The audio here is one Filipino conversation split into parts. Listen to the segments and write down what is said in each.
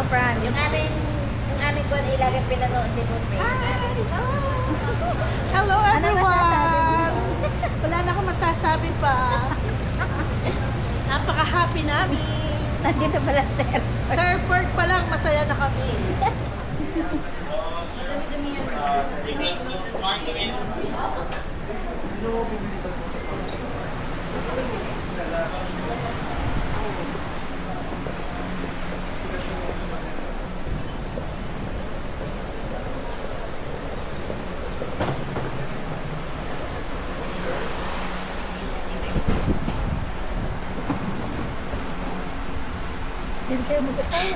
promise. Yung aming kwan ilagay pinanood din mo. Hello everyone! Wala na akong masasabi pa. Napaka-happy namin. Nandito pala, sir. Sir Ford pa lang, masaya na kami. Hindi kayo mag-asaya.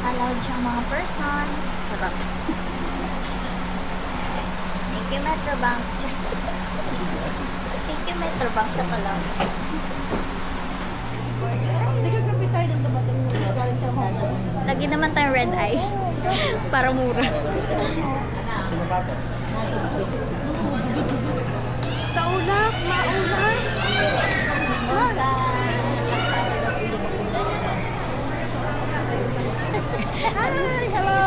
Allowed siyang mga person. Sarap. Thank you, Metrobank. Thank you, Metrobank sa palaw. Hindi ka gabi tayo ng dumating galing ka home. Lagi naman tayong red eye. Para mura. Sa ulap, maulap. Hi, hello.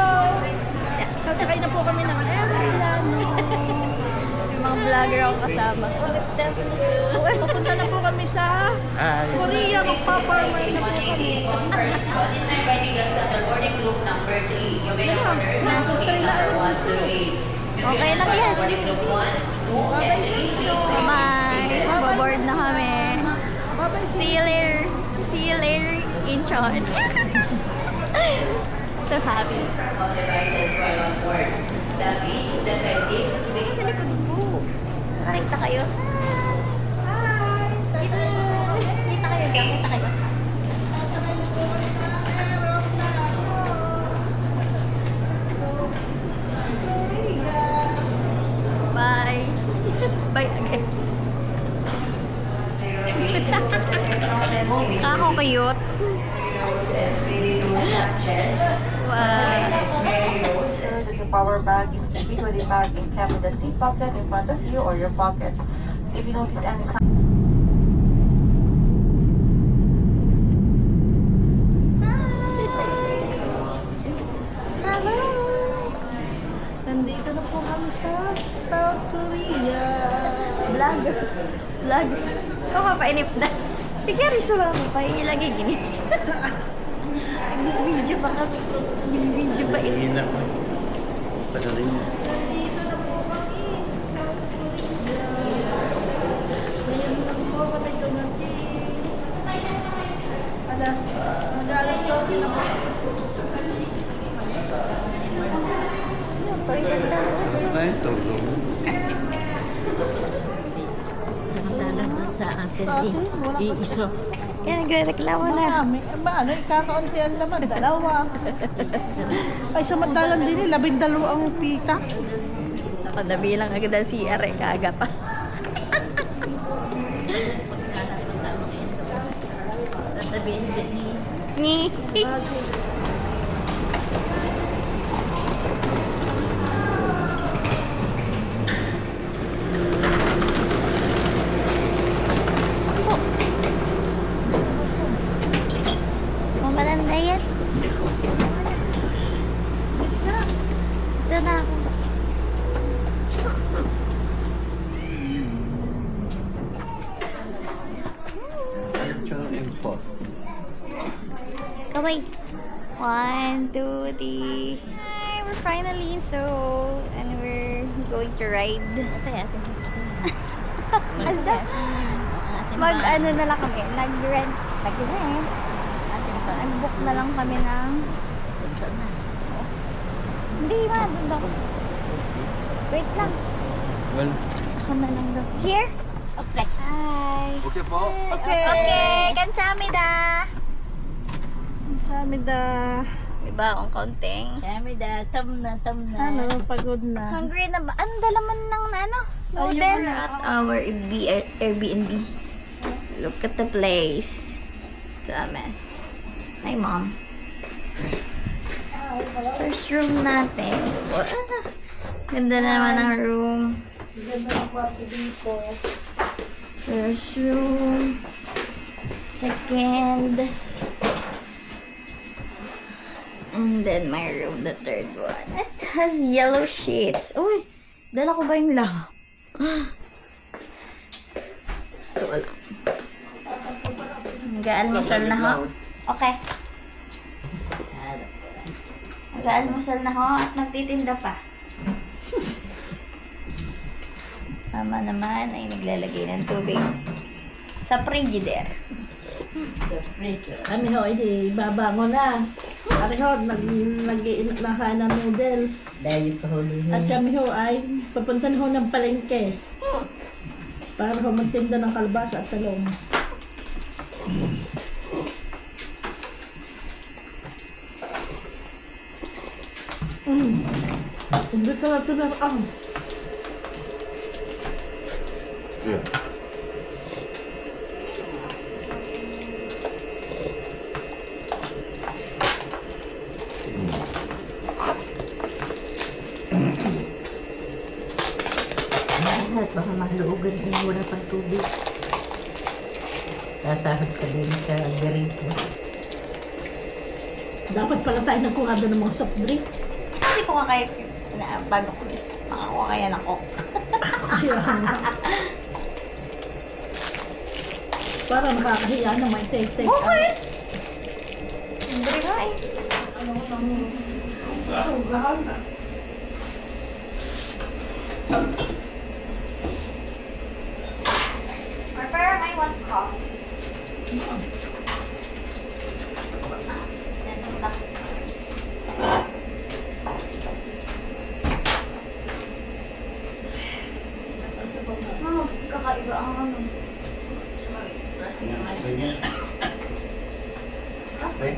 Sasakay na po kami ng airline. May mga vlogger ako kasama. Papunta na po kami sa Korea. Magpaparmer na po kami. This time writing us at the boarding group number 3. You may order number 108. Okay lang yan. Boarding group 1, 2, and 3, please. Bye! Maboboard na kami. See you later. See you later, Incheon. So happy. All devices right on board. The beach, the technique, Sa likod ko. Nakita kayo? Hi! Kita kayo dyan. Kita kayo. Bye. Bye again. Kako cute. Wow. The power bag is usually bag in kept with the seat pocket in front of you or your pocket. If you notice any sign. Hello! Nandito na po kami sa South Korea. Vlog. Vlog. Ikaw papainip na. Sige, risuwa mo pa. Ilagay gini. Video ba kami? Video ba ini? Hihina pa. Tagalin mo. Nandito na po kami sa South Korea. Ngayon lang po kami dumating. Mag-alas 12 na po. Ay, tulong. Samantalang doon sa atin, Sa atin, wala pa iiso. Yan, nagre-reklamo na. Marami. Ano, ikakaunti ang laman. Dalawa. Ay, samantalang din 12 ang pita. Ako, nabilang agad ang CR eh. Kaaga pa. Sasabihin din Ni. Mamalanda yan. Ito na ako. Actual import. Kaway. 1, 2, 3. Hi, we're finally in Seoul and we're going to ride. Alda. Mag-ano na lang kami. Nag-rent. Nag-book na lang kami ng... Saan na? Hindi, ma. Doon daw. Wait lang. Well, Ako na lang daw. Here? Okay. Hi. okay po. Okay. Okay. Kamsahamnida. Kamsahamnida. Diba akong kaunting? Siyempre da, tam na. Ano, pagod na. Hungry na ba? Ang dalaman ng ano? Noodles. At our Airbnb. Look at the place. Still a mess. Hi, Mom. First room natin. Wow. Ganda naman ang room. Ganda ng kwarto dito. First room. second. And then my room, the third one. It has yellow sheets. Uy, dala ko ba yung lang? So, wala. Nag-aalmusal na ho. Okay. Nag-aalmusal na ho at nagtitinda pa. Mama naman ay naglalagay ng tubig sa frigidaire. Sa freezer. Kami ho, hindi, babango na. Kami ho, nag-iinit na kain ng noodles. Dahil pa huli At kami ho ay papunta na ho ng palengke. Para ho magtinda ng kalbasa at talong. Hindi ka na tunarang. Yeah. At baka maluugan kung wala pang tubig. Sasahod ka din sa garito. Dapat pala tayo nagkuha doon ng mga soft drinks. Sabi ko nga kayo na bago ko makakuha kaya ng coke. Para nakakahiya na may take-take. Okay! Hindi nga eh. Or parang I want coffee. Mama, kakaiba ang ano. Sige. Okay.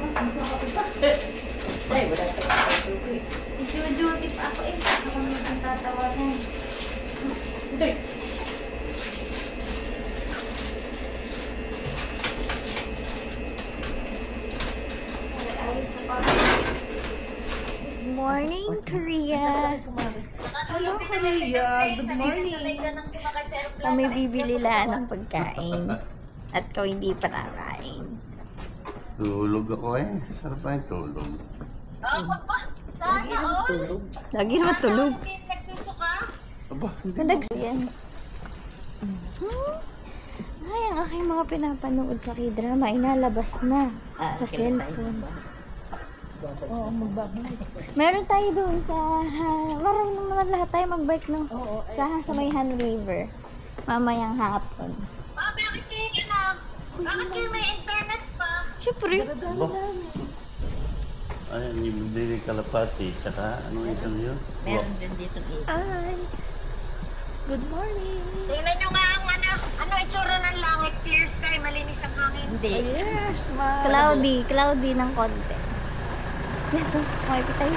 Ay, wala pang tubig. I-duty pa ako eh. Ako ang tatawanan. Good morning, Korea! Hello, Korea. Good morning. Kami bibili lang ng pagkain. At kung hindi pa nakain. Tulog ako eh. Sarap pa yung tulog. Lagi naman tulog. Aba, hindi. Yan. Ay, ang aking mga pinapanood sa K-drama ay nalabas na sa cellphone. Oo, magbabalik. Meron tayo doon sa... marunong naman lahat tayo mag-bike, no? Sa may Han River. Mamayang hapon. Bakit kayo yun ah? Bakit kayo may internet pa? Siyempre. Ayan, yung bili kalapati. Tsaka, ano isang yun? Meron din dito dito. Ay. Good morning. Tingnan nyo nga ang ano itsura ng langit, clear sky, malinis ang hangin. Hindi. Yes, ma. Cloudy ng konti. Ito, makipit tayo.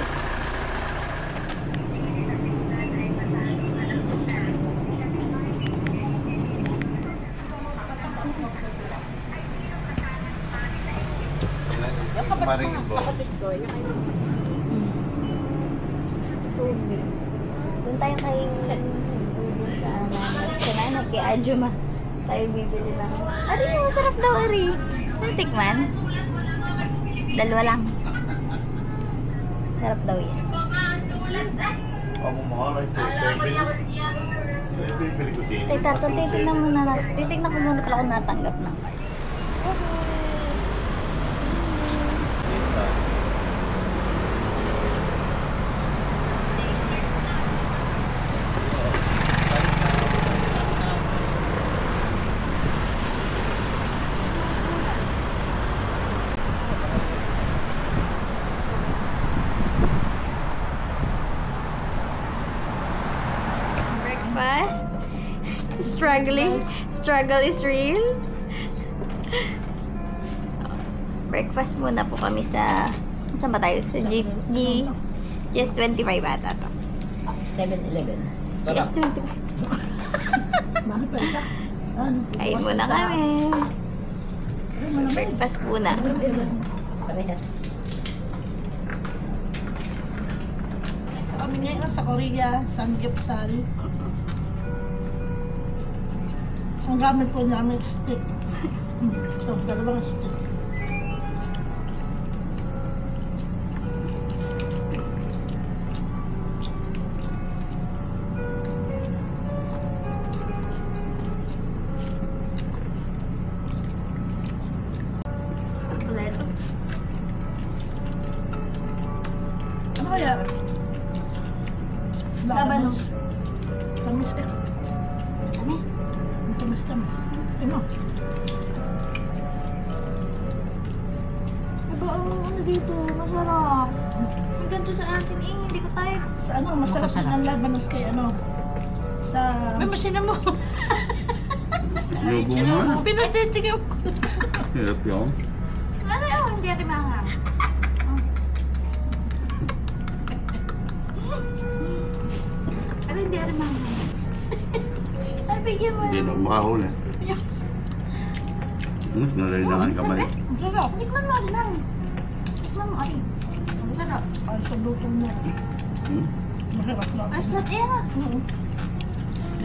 Maring ibo. Tubig. Doon tayo kay doon sa nanay kay Ajuma. Tayo bibili lang. Ari, masarap daw, Ari. Natikman? Dalawa lang. Sarap daw yan. Ako mahal ito. 7. Bibili ko din. Tay, tato, titignan muna natin. Titignan ko muna pala kung natanggap na. Breakfast. Struggle is real. Breakfast muna po kami sa... Saan ba tayo? Sa GS25 ata to. 7-Eleven. GS25. Kain muna kami. Breakfast muna. Parehas. Kami ngayon sa Korea, Samgyeopsal. Ang gamit po namin stick. So, dalawang stick. Kompleto. Ano kaya? Labanos. Tamis ka. Tamis. Tamis. Tino. Aba, ano dito? Masarap. Ang ganito sa atin eh. Hindi ko tayo. Sa ano, masarap din ang labanos kay ano. Sa... May masina mo. Lobo mo. Pinatitigaw ko. Hirap yun. Ano yun? Hindi rin mga. Ano hindi rin mga? Ay, bigyan mo. Hindi na umahol eh. Nalailangan kamay. Ang sarap. Tikman mo rin lang. Tikman mo rin. Ang sarap. Ang sa lutong mo. Masarap na. Ayos lahat yan ah.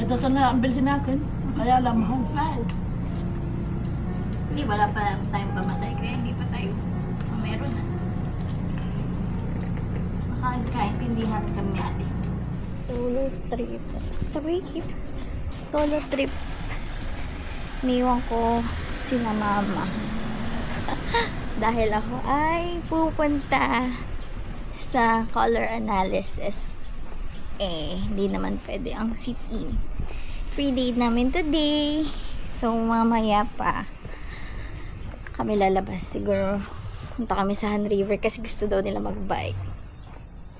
Ito na ang bilhin natin. Kaya lang mahal. Mahal. Hindi, wala pa tayong pamasahe. Kaya hindi pa tayo. Meron na. Makakaintindihan kami ate. Solo trip. Solo trip. Niwan ko sina mama. Dahil ako ay pupunta sa color analysis. Hindi naman pwede ang sit-in. Free day namin today. So, mamaya pa kami lalabas. Siguro, punta kami sa Han River kasi gusto daw nila mag-bike.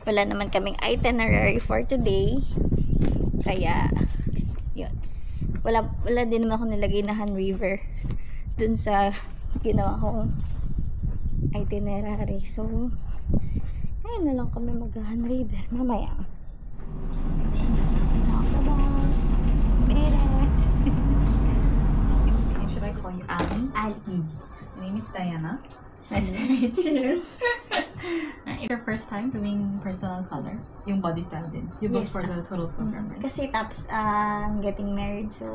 Wala naman kaming itinerary for today. Kaya, yun. Wala din naman ako nilagay na Han River dun sa ginawa kong itinerary. So, ngayon na lang kami mag-Han River. Mamaya. Should I call you Ali? Ali. My name is Diana. Nice to meet you. It's your first time doing personal color? Yung body style din? You booked Yes, for the total program, right? Kasi tapos I'm getting married, so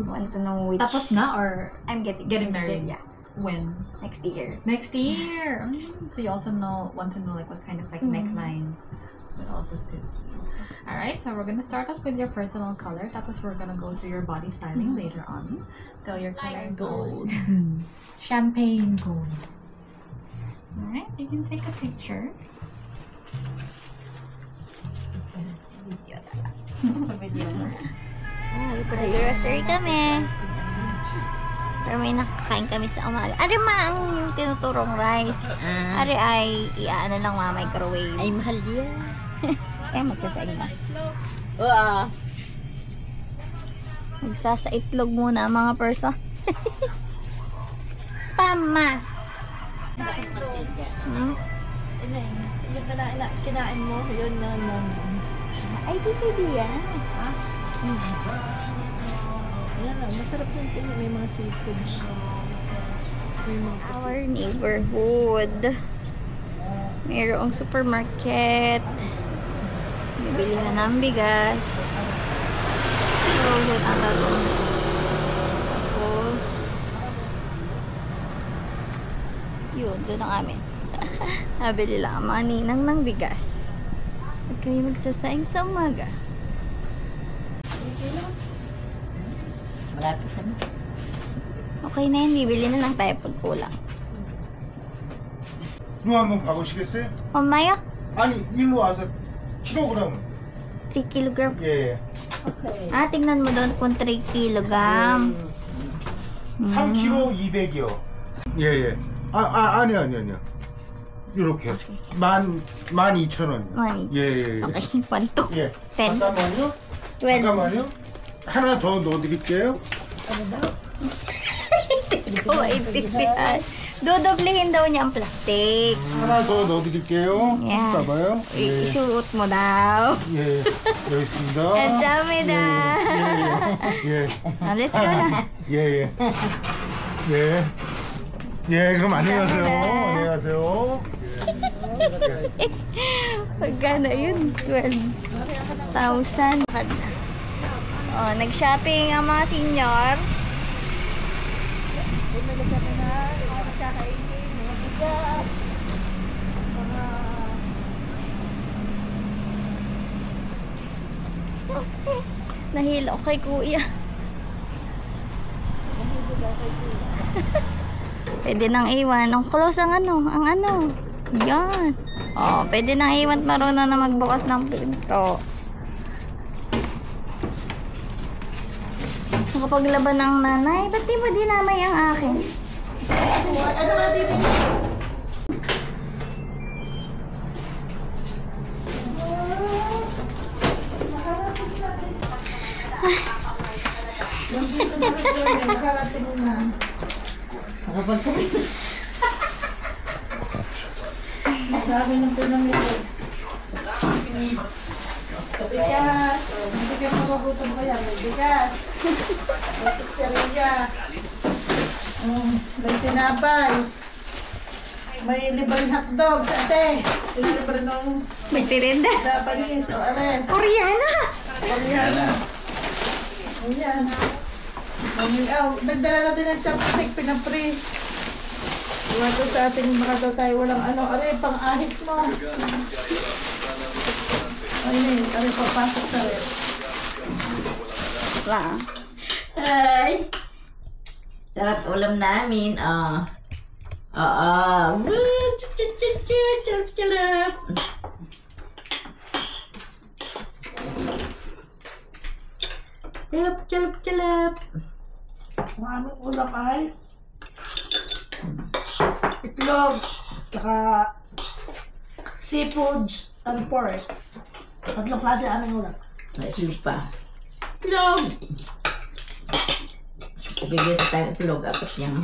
want to know which. Tapos na or I'm getting married? Yeah, when? next year. Next year! So you also want to know like what kind of like necklines would also suit you. Alright, so we're gonna start off with your personal color. Tapos we're gonna go through your body styling later on. So your color gold. Champagne gold. Alright, you can take a picture. Sa video na. Grocery kami. Pero may nakakain kami sa umaga. Ari ma ang tinuturong rice. Ari ay iaano lang microwave. Ay mahal yan. Kaya magsasaing na. Magsasaitlog muna ang mga perso. Tama. Yung kinain mo, yun na lang. Ay, di pwede yan. Yan lang, masarap yung tingin. May mga seafood siya. May mga Our neighborhood. Mayroong supermarket. Bibilihan ng bigas. So, yun ang gagawin. Tapos, yun, doon ang amin. Nabili lang ang mga ninang ng bigas. Huwag kayo magsasaing sa umaga. Malapit na. Okay na yun, bibili na lang tayo pag kulang. 일로 한번 가보시겠어요? Mamaya, 아니 일로 와서 킬로그램 3 kilogram. 예 Tingnan mo doon kung 3 kilogram. 3kg 200이요 예예 아니요 이렇게 12,000원 예예 Okay, 1, 2, 예 10, 잠깐만요 12. 잠깐만요 하나 더 넣어드릴게요 Hindi ko maintindihan. Dodoblehin daw niya ang plastic. 하나 더 넣어드릴게요 Yeah. 봐봐요 Isuot mo daw. 예 여기 있습니다 Ang dami na. 예 Let's go na. 예, 그럼 안녕히 가세요. 안녕히 가세요. Magkano yun? 12,000. Nag-shopping ang mga senior. bumili kami na mga kakainin, mga bigas, mga... Nahilo kay kuya. Nahilo daw kay kuya. Pwede nang iwan. Ang close ang ano. Yan. Oh, pwede nang iwan. Marunong na magbukas ng pinto. Nakapaglaban ng nanay. Ba't di ba dinamay ang akin? Ano na din nakarating na. Sabi ng pinamili. Bigas. Hindi kayo magugutom ko yan. May bigas. May pizzeria. May tinapay. May libreng hotdog sa ate. Libre nung May tirinda. Japanese o are. Koreana. Koreana. Ayan. Nagdala na din ng chopstick, pinapre. Iwan to sa ating mga daw tayo walang ano. Are, pang-ahit mo. Ayun, are, papasok sa rin. Lang. Ay! Sarap ulam namin, oh. Oo. Woo! Chalup! Chalup! Ang aming ulam ay itlog, saka seafoods and pork. Tatlong klase aming ulam. Itlog pa. Itlog! Bigyan sa tayo itlog. Apat yan.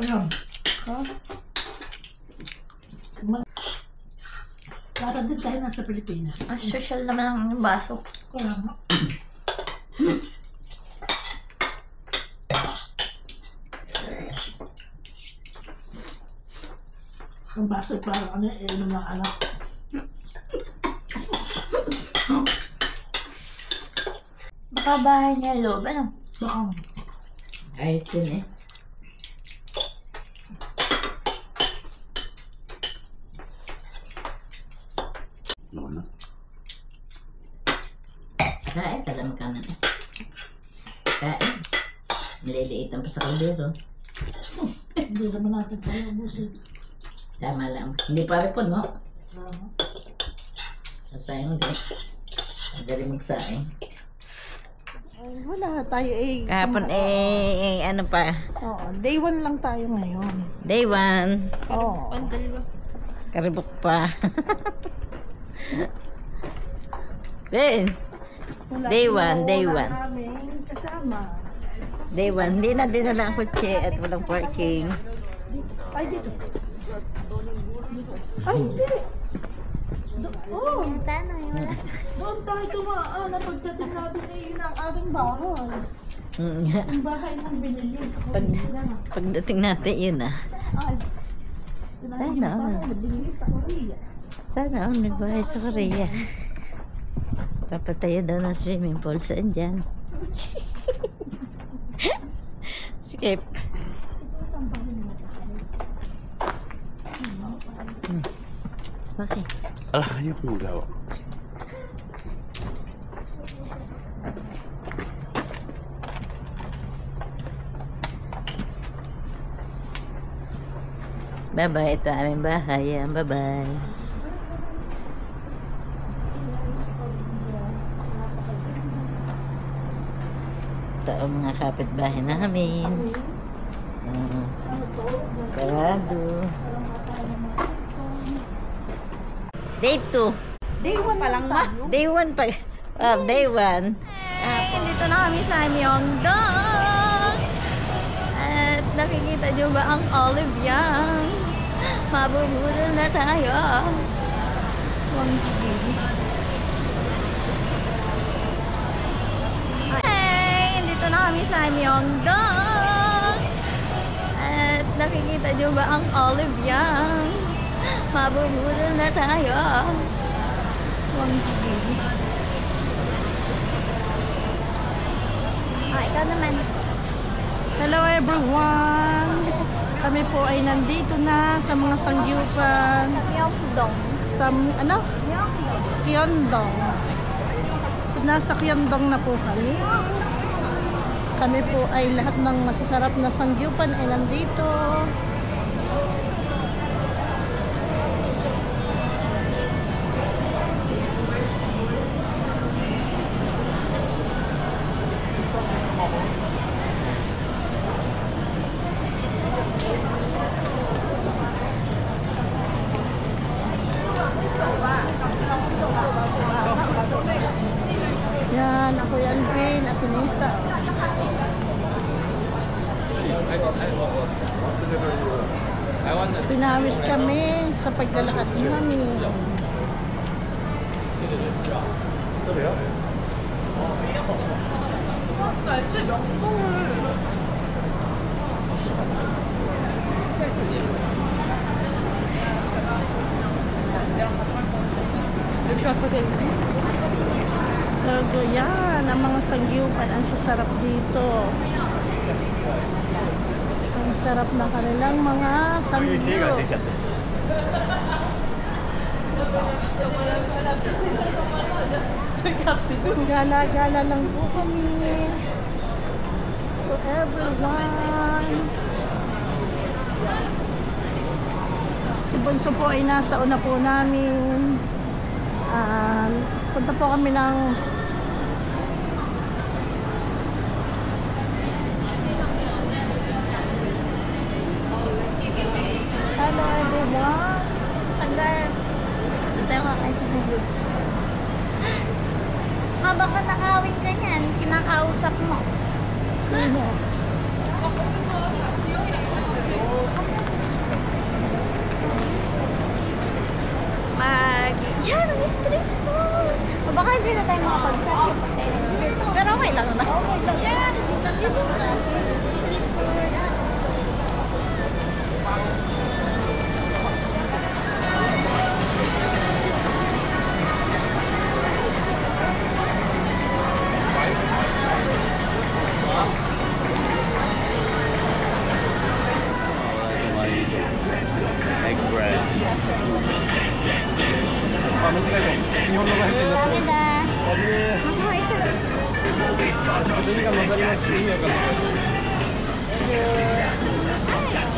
Ano? Ha? Para din tayo nasa Pilipinas. Ah, social naman ang baso. Kaya nga. Ang baso parang ano, inom ng anak. Baka bahay niya loob. Ano? Baka. Ayos din eh. Ano? Kain, kadam ka na eh. Kain. Nililiitan pa sa kaldero. Hindi naman natin tayo ubusin. Tama lang. Hindi pa rin po, no? Sasayang din. Madali magsaing. Ay, wala tayo eh. Kahapon ano pa? Oo, day 1 lang tayo ngayon. Day 1. Oo. Karibok pa. Ben, day 1, day 1. Wala aming kasama. Day 1. Hindi na dinala ang kotse at walang parking. Ay, dito. Ay, hindi. Oh, doon tayo tumaan na pagdating natin eh, yun ang ating bahay. Ang bahay ng binili. Pagdating natin yun ah. Ay, Sana all. binili sa Korea. Sana all may bahay sa Korea. Papatayo daw ng swimming pool. Saan dyan? Skip. Bakit? Ayok mo daw. Bye-bye. Ito aming bahay. Bye-bye. Ito ang mga kapitbahay namin. Sarado. Day 2. Day 1 pa lang ma. Day 1 pa. Day 1. Hey, dito na kami sa Myeongdong. At nakikita nyo ba ang olive yang? Mabubulol na tayo. Wangji. Hey, dito na kami sa Myeongdong. At nakikita nyo ba ang olive yang? Mabubulol na tayo. Wang Jiggy. Ah, ikaw naman. Hello everyone! Kami po ay nandito na sa mga sangyupan. Myeongdong. Sa, ano? Kyondong. So, nasa Kyondong na po kami. Kami po ay lahat ng masasarap na sangyupan ay nandito. Yan, ako yan, Green at Tunisa. Pinawis kami sa paglalakad namin. So, yan, ang mga sangyupan, ang sasarap dito. Ang sarap na kanilang mga sangyup. Gala-gala lang po kami. So, everyone. Si Bunso po ay nasa una po namin. Punta po kami ng hello everyone. Tayo ka kasi hugod. Habang ka nakawin ka niyan, kinakausap mo. ano? Yan, ang street food. O baka hindi na tayo makapag-sasip. Pero okay lang naman. Okay lang. Yan, dito ka. Street food. Egg bread.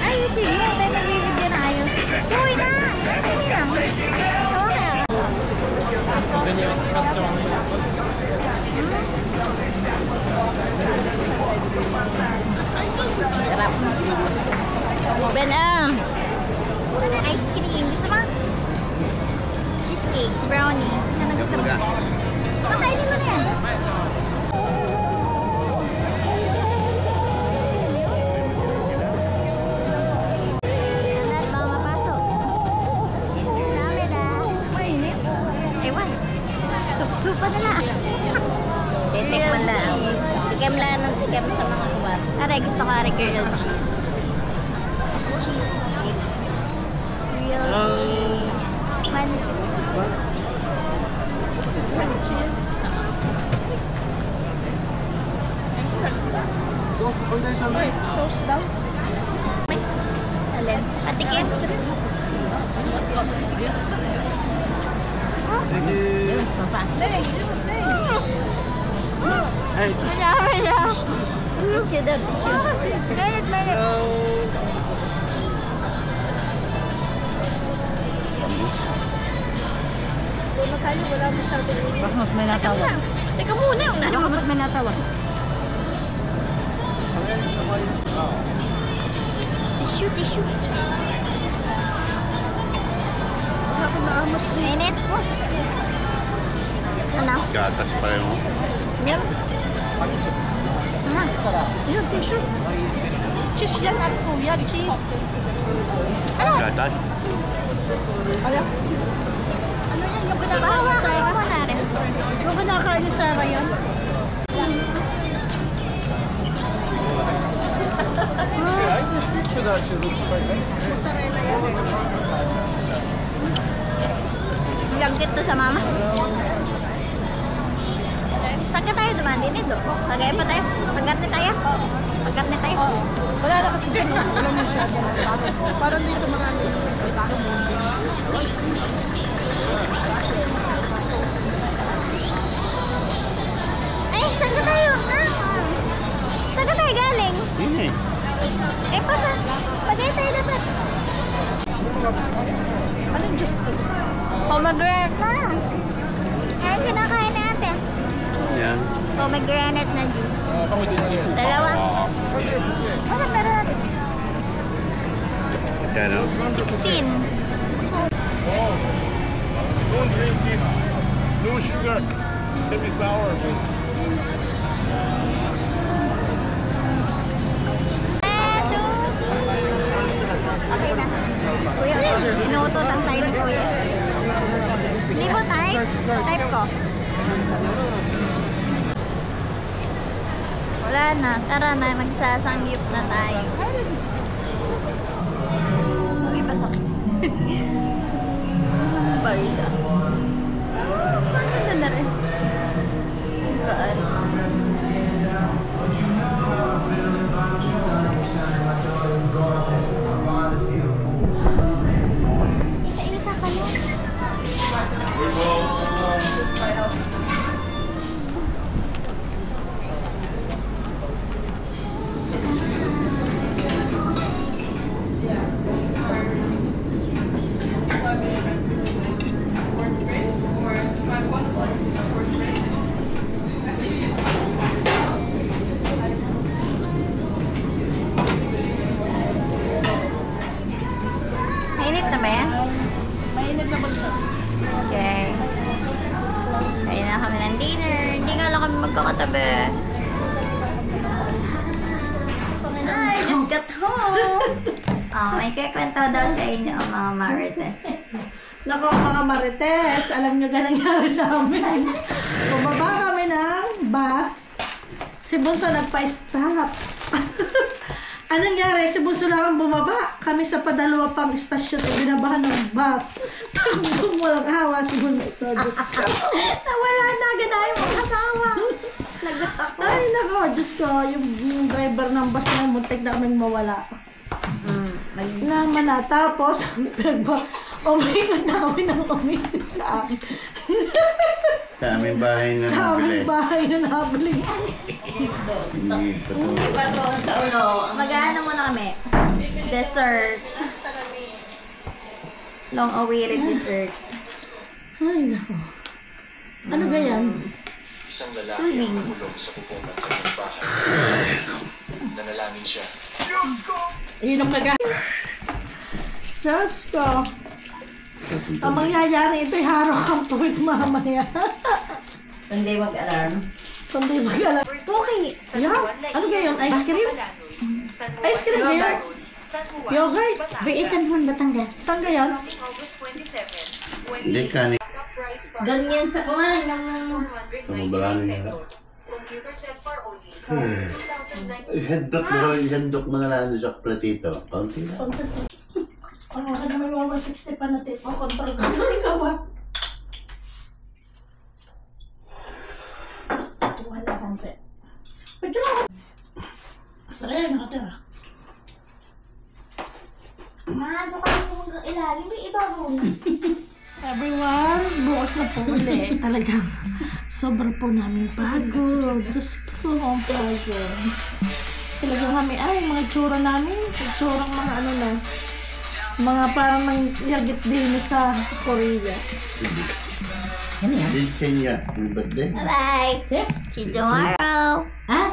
Ayusin mo, tayo nagbibigyan na ayos. Uy na! Uy lang. Sarap. Ben, ice cream. Gusto mo? Cheesecake, brownie. Ano gusto mo? Makainin mo na yan. Lahat mga mapasok. Dami na. Mainit. Ewan. Sup-supa na lang. Titikman lang. Tikim lang ng tikim sa mga lugar. Aray, gusto ko aray grilled cheese. Cheese. Grilled cheese. Cheese. Sauce daw. Nice. Alin? Patikim. Madami na. Tissue daw, tissue. Mainit. Wala masyadong init. Bakit may natawa? Teka muna. Bakit may natawa? Tissue. Ako naamos din. Mainit. Ano? Gatas pa rin mo. Yan. Yun, tissue. Cheese yan at kuya, cheese. Ano? Gatas. Alam? Ano yan? Yung kinakain ni Sarah? Ako na rin. Yung kinakain ni Sarah yan? Mozzarella yan. Sangkit to sa mama. Saan ka tayo dumaan din ito? Pagaya pa tayo? Pagkat na tayo? Pagkat na tayo? Wala na kasi dyan. Wala mo siya. Parang dito marami. Ay, saan ka tayo? Ha? Saan ka tayo galing? Hindi. Eh, pagaya tayo dapat. Anong juice to? Pomegranate na. Kaya kinakain na ate. Yan. Pomegranate na juice. Dalawa. Ano meron natin? Kano? 16. Don't drink this. No sugar. Can be sour. Okay na. Kuya, inuutotan tayo ni Kuya. Hindi mo type? Type ko. Wala na. Tara na. Magsasangyup na tayo. Okay, pasok. Barisa. Ano na rin? Kaan. Sa ka mo. Mainit na ba yan? Mainit naman siya. Okay. Kain na kami ng dinner. Hindi nga lang kami magkakatabi. I just got home. May kikwento daw sa inyo ang mga marites. Nako mga marites, alam nyo ka nangyari sa amin. Bumaba kami ng bus. Si Bunso nagpa-stop. Anong nangyari? Si Bunso lang ang bumaba. Kami sa padalawa pang istasyon ay binabahan ng bus. Takbong walang hawa si Bunso. Diyos ko. Nawala na agad tayo mga asawa. Lagot ako. Ay nako, Diyos ko. Yung driver ng bus na muntik na kaming mawala. Naman na. Tapos, umikot na kami ng umikot sa amin. Sa aming bahay na Sa nabili. aming bahay na nabili. Hindi pa to. Iba to sa ulo. Mag-ano muna kami? Dessert. Long awaited dessert. Ay, nako. Ano ganyan? Isang lalaki Swimming. ang nahulog sa bubong ng kanyang bahay. Nanalangin siya. Inom ka ga. Sus ko. Ang mangyayari ito'y harok ang puwit mamaya. Hindi mag-alarm. Kundi mag-alam. Okay. Yan. Ano ganyan? Ice cream? Ice cream ba yan? Yogurt? Baisan Juan, Batangas. Saan ganyan? Hindi kanin. Ganyan sa kuhan. Tumabalanin nga. Handok mo na lang sa platito. Kaunti na. Oh, kada may 160 pa natin. Oh, control ka ba? Wala kang pe. Pwede lang. Saraya, nakatira. Maano ka mo ilalim, may ibabaw na. Everyone, bukas na po ulit. Talagang sobra po namin pagod. Diyos ko, ang pagod. Talagang kami, mga tsura namin. Tsurang mga ano na. Mga parang nangyagit din sa Korea. Ano yan? Chichen ya. Yung birthday. Bye-bye. Yeah. See you tomorrow. Ah,